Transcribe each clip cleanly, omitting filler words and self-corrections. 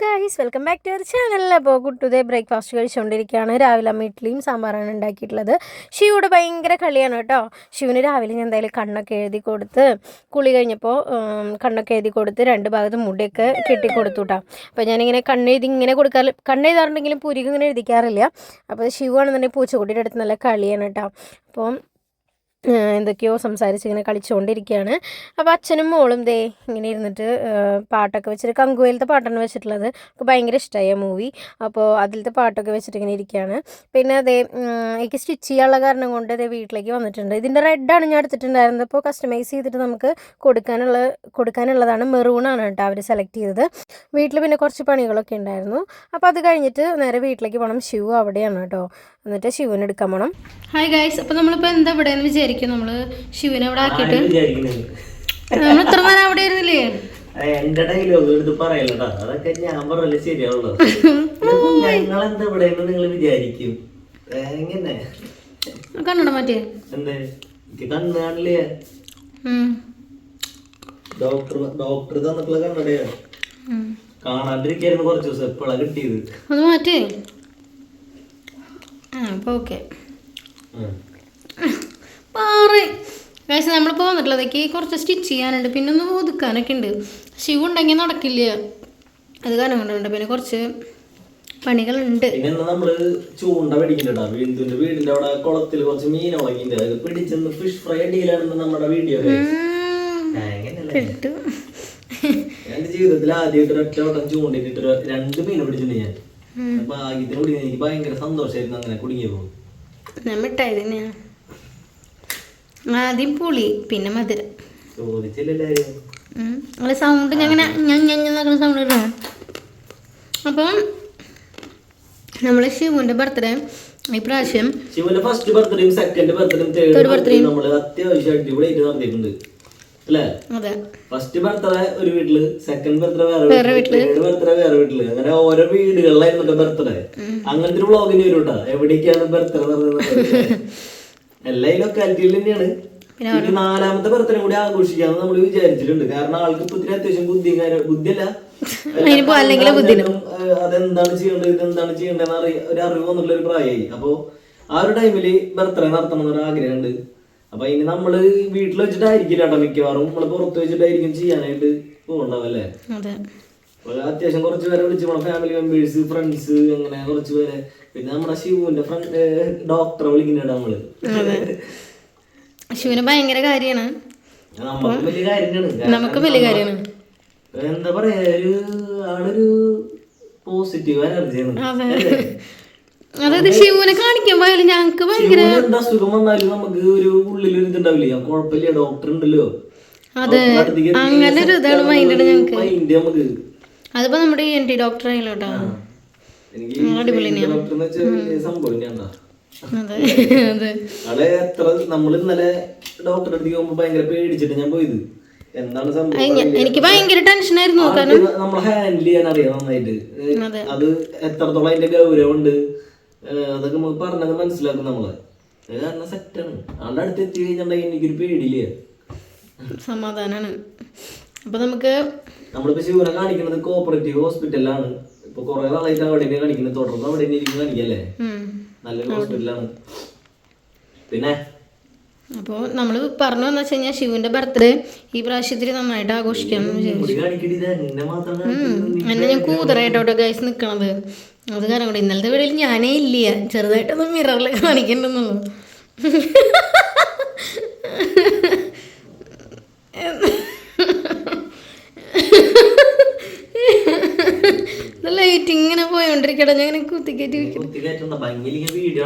Guys welcome back to our channel. അപ്പോൾ കുട്ടുതേ breakfast കഴിച്ചുകൊണ്ടിരിക്കുകയാണ്. രാവിലെ അമ്മ ഇഡ്ഡലിയും സാമ്പാറാണ് ഉണ്ടാക്കിയിട്ടുള്ളത്. ഷിവയുടെ ഭയങ്കര കളിയാണ് കേട്ടോ. ഷിവിന് രാവിലെ ഞാൻ എന്തായാലും കണ്ണൊക്കെ എഴുതി കൊടുത്ത് കുളി കഴിഞ്ഞപ്പോൾ കണ്ണൊക്കെ എഴുതി കൊടുത്ത് 2 ഭാഗത്ത് മുടിയൊക്കെ കെട്ടിക്കൊടുത്തു കേട്ടോ. അപ്പോൾ ഞാനിങ്ങനെ കണ്ണെഴുതി ഇങ്ങനെ കണ്ണെഴുതാറുണ്ടെങ്കിലും പൂരിക്ക് ഇങ്ങനെ എഴുതിക്കാറില്ല. അപ്പോൾ ഷിവാണെന്നുണ്ടെങ്കിൽ പൂച്ചക്കുട്ടിയുടെ അടുത്ത് നല്ല കളിയാണ് കേട്ടോ. അപ്പോൾ എന്തൊക്കെയോ സംസാരിച്ച് ഇങ്ങനെ കളിച്ചുകൊണ്ടിരിക്കുകയാണ്. അപ്പോൾ അച്ഛനും മോളും ദേ ഇങ്ങനെ ഇരുന്നിട്ട് പാട്ടൊക്കെ വെച്ചിട്ട് കങ്കുവയിലത്തെ പാട്ടാണ് വെച്ചിട്ടുള്ളത്. എനിക്ക് ഭയങ്കര ഇഷ്ടമായ മൂവി. അപ്പോൾ അതിലത്തെ പാട്ടൊക്കെ വെച്ചിട്ട് ഇങ്ങനെ ഇരിക്കുകയാണ്. പിന്നെ അതേ എനിക്ക് സ്റ്റിച്ച് ചെയ്യാനുള്ള കാരണം കൊണ്ട് അതേ വീട്ടിലേക്ക് വന്നിട്ടുണ്ട്. ഇതിൻ്റെ റെഡാണ് ഞാൻ എടുത്തിട്ടുണ്ടായിരുന്നത്. അപ്പോൾ കസ്റ്റമൈസ് ചെയ്തിട്ട് നമുക്ക് കൊടുക്കാനുള്ളതാണ്. മെറൂണാണ് കേട്ടോ അവർ സെലക്ട് ചെയ്തത്. വീട്ടിൽ പിന്നെ കുറച്ച് പണികളൊക്കെ ഉണ്ടായിരുന്നു. അപ്പോൾ അത് കഴിഞ്ഞിട്ട് നേരെ വീട്ടിലേക്ക് പോകണം. ഷിവു അവിടെയാണ് കേട്ടോ. എന്നിട്ട് ഷിവുവിനെ എടുക്കാൻ പോകണം. ഹായ് ഗൈസ്, അപ്പോൾ നമ്മളിപ്പോൾ എന്താ ഇവിടെ എന്ന് വിചാരിക്കും. നമ്മൾ ഷിവുവിനെ അവിടെ ആക്കിയിട്ട് നമ്മൾ ഇത്ര നേരം അവിടെ ആയിരുന്നില്ലേ? എന്റെ ഡയലോഗ് എടുത്ത് പറയലടാ, അതൊക്കെ ഞാൻ പറഞ്ഞല്ലേ ശരിയാവുള്ളൂ. ഞങ്ങളെന്താ ഇവിടെ നിങ്ങൾ വിചാരിക്കും. എങ്ങനെ കണ്ണട മാറ്റിയേ എന്തേ എനിക്ക് കണ്ണ് കാണില്ലേ? ഡോക്ടർ തന്നിട്ടുള്ള കണ്ണടയാ. കാണാണ്ടിരിക്കായിരുന്നു കുറച്ച് ദിവസം. എപ്പോഴാ കിട്ടിയത്? അത് മാറ്റേ. അപ്പോൾ ഓക്കെ ഗൈസ്, നമ്മളിപ്പോൾ വന്നിട്ടുള്ളതൊക്കെ കുറച്ച് സ്റ്റിച്ച് ചെയ്യാനുണ്ട്, പിന്നെ ഒന്ന് ഒതുക്കാനൊക്കെ ഉണ്ട്. ഷിവ് ഉണ്ടെങ്കിൽ നടക്കില്ല, അത് കാരണം കൊണ്ടുണ്ട്. പിന്നെ കുറച്ച് പണികളുണ്ട്. പിന്നെ നമ്മള് ചൂണ്ട പിടിക്കണ്ടാ. വീടിന്റെ അവിടെ കുളത്തിൽ കുറച്ച് മീൻ ഉളങ്ങിണ്ട്. അത് പിടിച്ചെന്ന് ഫിഷ് ഫ്രൈ ഡീലാണെന്ന് നമ്മുടെ വീഡിയോ കിട്ടും. എന്റെ ജീവിതത്തിൽ ആദ്യമായിട്ട് ഒറ്റവട്ടം ചൂണ്ടിട്ട് 2 മീൻ പിടിച്ചിട്ടുണ്ട് ഞാൻ. അപ്പൊ ഇതിന് കുടിക്കാൻ എനിക്ക് ഭയങ്കര സന്തോഷമായിരുന്നു. അങ്ങനെ കുടുങ്ങിയപ്പോ ഞാൻ മിഠായി തന്നെയാണ്. ആദ്യം പുളി പിന്നെ മധുരം ചോദിച്ചില്ല. സൗണ്ട് ഞാൻ സൗണ്ട് ഇടണം. അപ്പം നമ്മള് ഷിവുവിന്റെ ബർത്ത്ഡേ ഈ പ്രാവശ്യം ഷിവുവിന്റെ ഫസ്റ്റ് ബർത്ത്ഡേയും സെക്കൻഡ് ബർത്ത്ഡേയും തേർഡ് ബർത്ത്ഡേയും നമ്മള് അത്യാവശ്യം അടിപൊളിയായിട്ട് നടത്തിയിട്ടുണ്ട് അല്ലേ? ഫസ്റ്റ് ബർത്ത്ഡേ ഒരു വീട്ടില്, സെക്കൻഡ് ബർത്ത്ഡേ വേറെ വീട്ടില്, തേർഡ് ബർത്ത്ഡേ വേറെ വീട്ടില്. അങ്ങനെ ഓരോ വീടുകളിലായിരുന്നു ബർത്ത്ഡേ. അങ്ങനത്തെ ഒരു വ്ളോഗിന് വരും കേട്ടോ. എവിടേക്കാണ് ബർത്ത്ഡേ നടന്നത് എല്ലാ ലൊക്കാലിറ്റിയിൽ തന്നെയാണ്. ഇനി 4ാമത്തെ ബർത്ത്ഡേ കൂടി ആഘോഷിക്കാന്ന് നമ്മൾ വിചാരിച്ചിട്ടുണ്ട്. കാരണം ആൾക്ക് ഇപ്പൊ ഇത്തിരി അത്യാവശ്യം ബുദ്ധിയല്ല. അതെന്താണ് ചെയ്യേണ്ടത്, ഇതെന്താണ് ചെയ്യേണ്ടതെന്ന് ഒരു അറിവ് വന്നിട്ടുള്ള ഒരു പ്രായമായി. അപ്പൊ ആ ഒരു ടൈമില് ബർത്ത്ഡേ നടത്തണം എന്നൊരു ആഗ്രഹമുണ്ട്. അപ്പൊ ഇനി നമ്മള് വീട്ടിൽ വെച്ചിട്ടായിരിക്കില്ല കേട്ടോ, മിക്കവാറും നമ്മള് പുറത്ത് വെച്ചിട്ടായിരിക്കും ചെയ്യാനായിട്ട് പോകണ്ടാവല്ലേ. അത്യാവശ്യം കുറച്ച് പേരെ വിളിച്ചു പോണം, ഫാമിലി മെമ്പേഴ്സ്, ഫ്രണ്ട്സ്, അങ്ങനെ കുറച്ച് പേരെ. പിന്നെ നമ്മുടെ ഷിവുവിന്റെ ഫ്രണ്ട് ഡോക്ടറെ വിളിക്കുന്നുണ്ട് നമ്മള്. ഷിവുവിന് ഭയങ്കര കാര്യമാണ്, നമുക്ക് വലിയ കാര്യമാണ്, നമുക്ക് വലിയ കാര്യമാണ്. എന്താ പറയാ, ആളൊരു പോസിറ്റീവ് എനർജിയാണ്. അതായത് ഷിവുവിനെ കാണിക്കാൻ പോയാലും ഞങ്ങക്ക് ഭയങ്കര അസുഖം വന്നാലും നമുക്ക് ഒരു ഉള്ളിലൊരു ഇതുണ്ടാവില്ലേ, കുഴപ്പമില്ല ഡോക്ടർ ഉണ്ടല്ലോ. അതെ, അങ്ങനെ ഒരു ഇതാണ് മൈൻഡ് ഞങ്ങക്ക്. അതിപ്പോ നമ്മുടെ ENT ഡോക്ടർ ആയില്ലോട്ടോ. നമ്മൾ ഇന്നലെ ഡോക്ടറെ അടുത്തേക്ക് പോകുമ്പോ ഭയങ്കര പേടിച്ചിട്ട് ഞാൻ പോയത്. എന്താണ് സംഭവം, എനിക്ക് ഭയങ്കര ടെൻഷനായിരുന്നു. നമ്മൾ ഹാൻഡിൽ ചെയ്യാൻ അറിയാം നന്നായിട്ട്. അത് എത്രത്തോളം അതിന്റെ ഗൗരവമുണ്ട് അതൊക്കെ നമുക്ക് പറഞ്ഞത് മനസ്സിലാക്കും നമ്മള്. കാരണം സെറ്റാണ്. ആളുടെ അടുത്ത് എത്തി കഴിഞ്ഞിട്ടുണ്ടെങ്കിൽ എനിക്കൊരു പേടിയില്ല, സമാധാനാണ്. അപ്പൊ നമുക്ക് നമ്മളിപ്പോ ശിവനെ കാണിക്കുന്നത് കോപ്പറേറ്റീവ് ഹോസ്പിറ്റലാണ്. ഇപ്പൊ കുറെ നാളായിട്ട് അവിടെ കാണിക്കുന്നത്, തുടർന്ന് അവിടെ കാണിക്കല്ലേ. നല്ലൊരു ഹോസ്പിറ്റലാണ്. പിന്നെ അപ്പോ നമ്മള് പറഞ്ഞു വന്നു വെച്ച് കഴിഞ്ഞാൽ ഷിവുവിന്റെ ബർത്ത്ഡേ ഈ പ്രാവശ്യത്തിൽ നന്നായിട്ട് ആഘോഷിക്കാന്ന് വിചാരിച്ചു. എന്നെ ഞാൻ കൂതറായിട്ടോട്ടോ ഗൈസ് നിക്കണത്. അത് കാരണം കൂടെ ഇന്നലത്തെ വീഡിയോയിൽ ഞാനേ ഇല്ല, ചെറുതായിട്ടൊന്ന് മിററിൽ കാണിക്കണ്ടെന്നുള്ളൂ. ലൈറ്റ് ഇങ്ങനെ പോയോണ്ടിരിക്കട്ടെ, ഞാൻ ഇങ്ങനെ കുത്തിക്കേറ്റി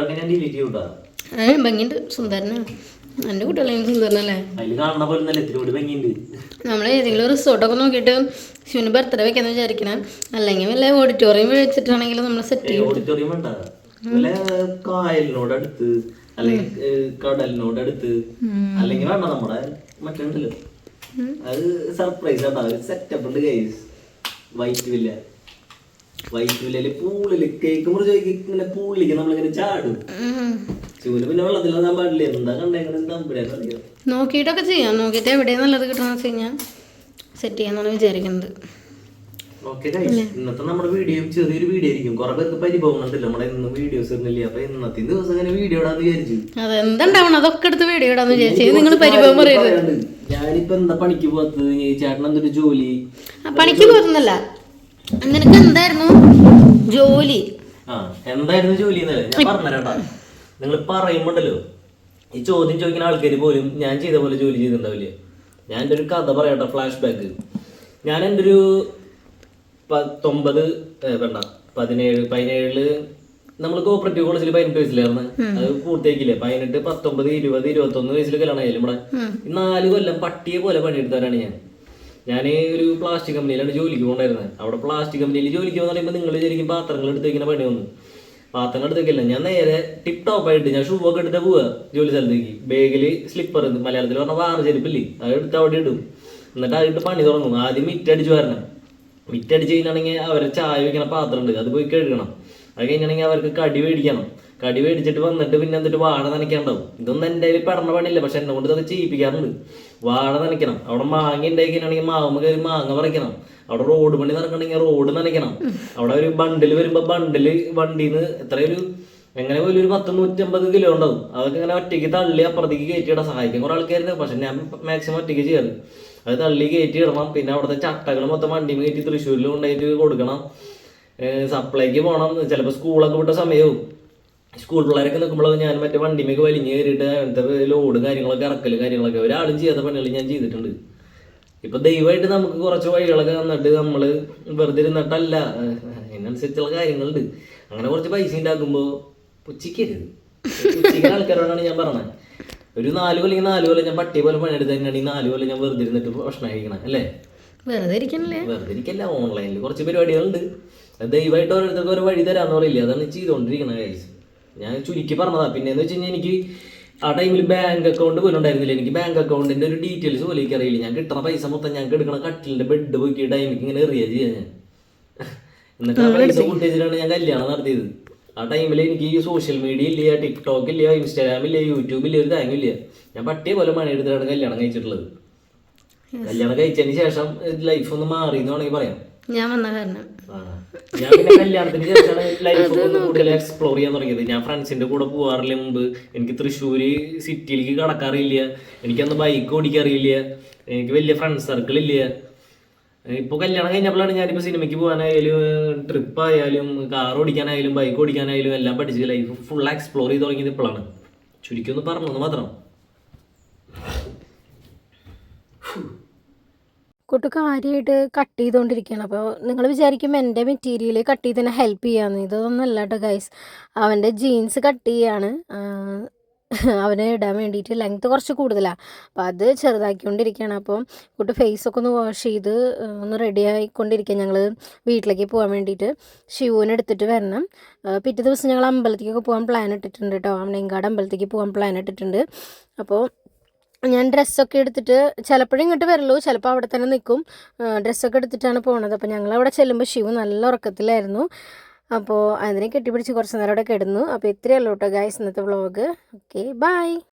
ഭംഗിയുണ്ട്, സുന്ദരനാണ്. എൻ്റെ കുട്ടികളെ സുന്ദരനല്ലേ? നമ്മൾ ഏതെങ്കിലും റിസോർട്ടൊക്കെ നോക്കിയിട്ട് ശിവന് ബർത്ത്ഡേ വെക്കാന്ന് വിചാരിക്കണം. അല്ലെങ്കിൽ വല്ല ഓഡിറ്റോറിയം വെച്ചിട്ടാണെങ്കിൽ നമ്മൾ സെറ്റ് ചെയ്യും. ഓഡിറ്റോറിയം വേണ്ട, കായലിനോടടുത്ത് അല്ലെങ്കിൽ കടലിനോടടുത്ത്, അല്ലെങ്കിൽ വേണ്ട നമ്മുടെ മറ്റുണ്ടല്ലോ, അത് സർപ്രൈസ് ആട്ടോ, സെറ്റപ്പ് ഉണ്ട് ഗൈസ്. വൈറ്റ് വില്ലയില് പൂളില് കേക്ക് മുറിച്ച് ഇങ്ങനെ പൂളിലേക്ക് നമ്മളിങ്ങനെ ചാടും. ചൂല് പിന്നെ വെള്ളത്തിലാൻ പാടില്ല. എന്താ കണ്ടേക്കണെന്ന് നോക്കിയിട്ടൊക്കെ ചെയ്യാം. നോക്കിയിട്ട് എവിടെയാണ് നല്ലത് കിട്ടണമെന്ന് വെച്ച് കഴിഞ്ഞാൽ സെറ്റ് ചെയ്യാന്നാണ് വിചാരിക്കുന്നത്. ഓക്കെ ഗൈസ്, ഇന്നത്തെ നമ്മുടെ വീഡിയോ ചെറിയൊരു വീഡിയോ ആയിരിക്കും. കുറെ പേർക്ക് പരിഭവം കണ്ടില്ല, നമ്മുടെ ഇന്നും വീഡിയോസ് ഇടുന്നില്ല. അപ്പൊ ഇന്നത്തെ ദിവസം ഇങ്ങനെ വീഡിയോ ഇടാന്ന് വിചാരിച്ചു. അതെന്താവണം, അതൊക്കെ എടുത്ത് വീഡിയോ ഇടാന്ന് വിചാരിച്ചു. നിങ്ങൾ പരിഭവം പറയരുത്. ഞാനിപ്പോ എന്താ പണിക്ക് പോകാത്തത്? ചേട്ടൻ എന്തൊരു ജോലി? പണിക്ക് പോകുന്നല്ല, നിനക്ക് എന്തായിരുന്നു ജോലി? എന്തായിരുന്നു ജോലി എന്നല്ലേ ഞാൻ പറഞ്ഞുതരാട്ടാ. നിങ്ങൾ പറയുമ്പോണ്ടല്ലോ ഈ ചോദ്യം ചോദിക്കുന്ന ആൾക്കാർ പോലും ഞാൻ ചെയ്ത പോലെ ജോലി ചെയ്തിട്ടുണ്ടാവില്ലേ. ഞാൻ എൻ്റെ ഒരു കഥ പറയട്ടെ, ഫ്ലാഷ് ബാക്ക്. ഞാൻ എൻ്റെ ഒരു 17 നമ്മൾ കോപ്പറേറ്റീവ് കോളേജിൽ 18 വയസ്സിലായിരുന്നു. അത് പൂർത്തിയാക്കില്ലേ. 18, 19, 20, 21 വയസ്സിൽ കല്യാണം ആയാലും ഇവിടെ 4 കൊല്ലം പട്ടിയെ പോലെ പണിയെടുത്തവരാണ് ഞാൻ ഒരു പ്ലാസ്റ്റിക് കമ്പനിയിലാണ് ജോലിക്ക് പോകണ്ടായിരുന്നത്. അവിടെ പ്ലാസ്റ്റിക് കമ്പനിയിൽ ജോലിക്ക് പോകുന്ന പറയുമ്പോൾ നിങ്ങൾ ശരിക്കും പാത്രങ്ങൾ എടുത്ത് വയ്ക്കുന്ന പണി വന്നു. പാത്രങ്ങൾ എടുത്ത് വയ്ക്കില്ല, ഞാൻ നേരെ ടിപ്പ് ടോപ്പായിട്ട് ഞാൻ ഷൂ ഒക്കെ എടുത്താൽ പോവുക ജോലി സ്ഥലത്തേക്ക്. ബാഗിൽ സ്ലിപ്പർ, മലയാളത്തിൽ പറഞ്ഞാൽ വാറ് ചെരുപ്പില്ലേ, അത് എടുത്ത് അവിടെ ഇടും. എന്നിട്ട് അതിട്ട് പണി തുടങ്ങും. ആദ്യം മിറ്റടിച്ച് വരണം. മിറ്റടിച്ച് കഴിഞ്ഞാണെങ്കിൽ അവരെ ചായ വയ്ക്കണ പാത്രം ഉണ്ട്, അത് പോയി കഴുകണം. അത് കഴിഞ്ഞാണെങ്കിൽ അവർക്ക് കടി മേടിക്കണം. കടി മേടിച്ചിട്ട് വന്നിട്ട് പിന്നെ എന്നിട്ട് വാഴ നനയ്ക്കാണ്ടാവും. ഇതൊന്നും എൻ്റെ കയ്യിൽ പെടണ പണിയില്ല, പക്ഷെ എന്നെ കൊണ്ട് അത് ചെയ്യിപ്പിക്കാറുണ്ട്. വാഴ നനയ്ക്കണം. അവിടെ മാങ്ങ ഉണ്ടാക്കിയാണെങ്കിൽ മാവുമ്പ കയറി മാങ്ങ പറിക്കണം. അവിടെ റോഡ് പണി നടക്കണമെങ്കിൽ റോഡ് നനയ്ക്കണം. അവിടെ ഒരു ബണ്ടിൽ വരുമ്പോൾ ബണ്ടിൽ വണ്ടിയിൽ നിന്ന് എത്രയൊരു എങ്ങനെ പോലും ഒരു 100-150 കിലോ ഉണ്ടാവും. അതൊക്കെ ഇങ്ങനെ ഒറ്റയ്ക്ക് തള്ളി അപ്പുറത്തേക്ക് കയറ്റിയിടാൻ സഹായിക്കും കുറേ ആൾക്കാരുണ്ട്. പക്ഷെ ഞാൻ മാക്സിമം ഒറ്റയ്ക്ക് ചെയ്യാറ്. അത് തള്ളി കയറ്റി ഇടണം. പിന്നെ അവിടുത്തെ ചട്ടകൾ മൊത്തം വണ്ടി കയറ്റി തൃശ്ശൂരിൽ കൊണ്ടായിട്ട് കൊടുക്കണം. സപ്ലൈക്ക് പോകണം. ചിലപ്പോൾ സ്കൂളൊക്കെ വിട്ട സമയവും സ്കൂൾ പിള്ളേരൊക്കെ നിൽക്കുമ്പോൾ ഞാൻ മറ്റേ വണ്ടിമേക്ക് വലിഞ്ഞ് കയറിയിട്ട് അങ്ങനത്തെ ലോഡ് കാര്യങ്ങളൊക്കെ ഇറക്കലും കാര്യങ്ങളൊക്കെ ഒരാളും ചെയ്യാത്ത പണികൾ ഞാൻ ചെയ്തിട്ടുണ്ട്. ഇപ്പം ദയവായിട്ട് നമുക്ക് കുറച്ച് വഴികളൊക്കെ തന്നിട്ട് നമ്മൾ വെറുതെ ഇരുന്നിട്ടല്ല, അതിനനുസരിച്ചുള്ള കാര്യങ്ങളുണ്ട്. അങ്ങനെ കുറച്ച് പൈസ ഉണ്ടാക്കുമ്പോൾ പുച്ഛിക്കരുത്. പുച്ഛിക്കുന്ന ആൾക്കാരോടാണ് ഞാൻ പറഞ്ഞത്. ഒരു 4 കൊല്ലം 4 കൊല്ലം ഞാൻ പട്ടിയെ പോലെ പണിയെടുത്ത് തന്നെയാണ് ഈ 4 കൊല്ലം ഞാൻ വെറുതെ ഇരുന്നിട്ട് ഭക്ഷണം കഴിക്കണം അല്ലേ? വെറുതെ ഇരിക്കല്ല. ഓൺലൈനിൽ കുറച്ച് പരിപാടികളുണ്ട്. അത് ദയവായിട്ട് ഓരോരുത്തർക്ക് ഒരു വഴി തരാന്ന് പറയില്ല, അതാണ് ചെയ്തുകൊണ്ടിരിക്കുന്നത് ഗൈസ്. ഞാൻ ചുരുക്കി പറഞ്ഞതാ. പിന്നെന്ന് വെച്ച് കഴിഞ്ഞാൽ എനിക്ക് ആ ടൈമിൽ ബാങ്ക് അക്കൗണ്ട് പോലും ഉണ്ടായിരുന്നില്ല. എനിക്ക് ബാങ്ക് അക്കൗണ്ടിന്റെ ഒരു ഡീറ്റെയിൽസ് പോലും എനിക്ക് അറിയില്ല. ഞാൻ കിട്ടുന്ന പൈസ മൊത്തം ഞങ്ങൾക്ക് എടുക്കണ കട്ടിലിന്റെ ബെഡ് പോയി ടൈമിക്ക് ഇങ്ങനെ എറിയാ ചെയ്യാൻ ഞാൻ. എന്നിട്ട് ആ പൈസ കൂട്ടിച്ചിട്ടാണ് ഞാൻ കല്യാണം നടത്തിയത്. ആ ടൈമിൽ എനിക്ക് ഈ സോഷ്യൽ മീഡിയ ഇല്ല, ടിക്ടോക്ക് ഇല്ല, ഇൻസ്റ്റാഗ്രാം ഇല്ല, യൂട്യൂബ് ഇല്ല, ഒരു താങ്ങില്ല. ഞാൻ പട്ടിയെ പോലെ പണിയെടുത്തിട്ടാണ് കല്യാണം കഴിച്ചിട്ടുള്ളത്. കല്യാണം കഴിച്ചതിന് ശേഷം ലൈഫ് ഒന്ന് മാറി എന്ന് വേണമെങ്കിൽ പറയാം. ഞാൻ പിന്നെ കല്യാണത്തിന് ശേഷമാണ് ലൈഫ് ഒന്ന് കൂടുതൽ എക്സ്പ്ലോർ ചെയ്യാൻ തുടങ്ങിയത്. ഞാൻ ഫ്രണ്ട്സിന്റെ കൂടെ പോകാറില്ല മുമ്പ്. എനിക്ക് തൃശ്ശൂര് സിറ്റിയിലേക്ക് കടക്കാറില്ല. എനിക്കന്ന് ബൈക്ക് ഓടിക്കാറില്ല. എനിക്ക് വലിയ ഫ്രണ്ട്സ് സർക്കിൾ ഇല്ല. ഇപ്പോൾ കല്യാണം കഴിഞ്ഞപ്പോഴാണ് ഞാനിപ്പോൾ സിനിമയ്ക്ക് പോകാനായാലും ട്രിപ്പ് ആയാലും കാർ ഓടിക്കാനായാലും ബൈക്ക് ഓടിക്കാനായാലും എല്ലാം പഠിച്ച് ലൈഫ് ഫുൾ എക്സ്പ്ലോർ ചെയ്ത് തുടങ്ങിയത് ഇപ്പോഴാണ്. ചുരുക്കി ഒന്ന് പറഞ്ഞത് മാത്രം. കുട്ടി കാര്യമായിട്ട് കട്ട് ചെയ്തുകൊണ്ടിരിക്കുകയാണ്. അപ്പോൾ നിങ്ങൾ വിചാരിക്കും എൻ്റെ മെറ്റീരിയൽ കട്ട് ചെയ്തതിനെ ഹെൽപ്പ് ചെയ്യാമെന്ന്. ഇതൊന്നല്ല കേട്ടോ ഗൈസ്, അവൻ്റെ ജീൻസ് കട്ട് ചെയ്യാണ്. അവന് ഇടാൻ വേണ്ടിയിട്ട് ലെങ്ത്ത് കുറച്ച് കൂടുതലാണ്. അപ്പോൾ അത് ചെറുതാക്കിക്കൊണ്ടിരിക്കുകയാണ്. അപ്പോൾ കുട്ടി ഫേസൊക്കെ ഒന്ന് വാഷ് ചെയ്ത് ഒന്ന് റെഡി ആയിക്കൊണ്ടിരിക്കുക. ഞങ്ങൾ വീട്ടിലേക്ക് പോകാൻ വേണ്ടിയിട്ട് ഷിവുവിനെ എടുത്തിട്ട് വരണം. പിറ്റേ ദിവസം ഞങ്ങൾ അമ്പലത്തേക്കൊക്കെ പോകാൻ പ്ലാൻ ഇട്ടിട്ടുണ്ട് കേട്ടോ. അമ്മനെങ്കാട് അമ്പലത്തേക്ക് പോകാൻ പ്ലാൻ ഇട്ടിട്ടുണ്ട്. അപ്പോൾ ഞാൻ ഡ്രസ്സൊക്കെ എടുത്തിട്ട് ചിലപ്പോഴും ഇങ്ങോട്ട് വരുള്ളൂ, ചിലപ്പോൾ അവിടെ തന്നെ നിൽക്കും. ഡ്രസ്സൊക്കെ എടുത്തിട്ടാണ് പോണത്. അപ്പോൾ ഞങ്ങളവിടെ ചെല്ലുമ്പോൾ ഷിവു നല്ല ഉറക്കത്തിലായിരുന്നു. അപ്പോൾ അതിനെ കെട്ടിപ്പിടിച്ച് കുറച്ച് നേരം അവിടെ കിടന്നു. അപ്പോൾ ഇത്രയേ ഉള്ളൂ കേട്ടോ ഗൈസ് ഇന്നത്തെ വ്ളോഗ്. Okay bye.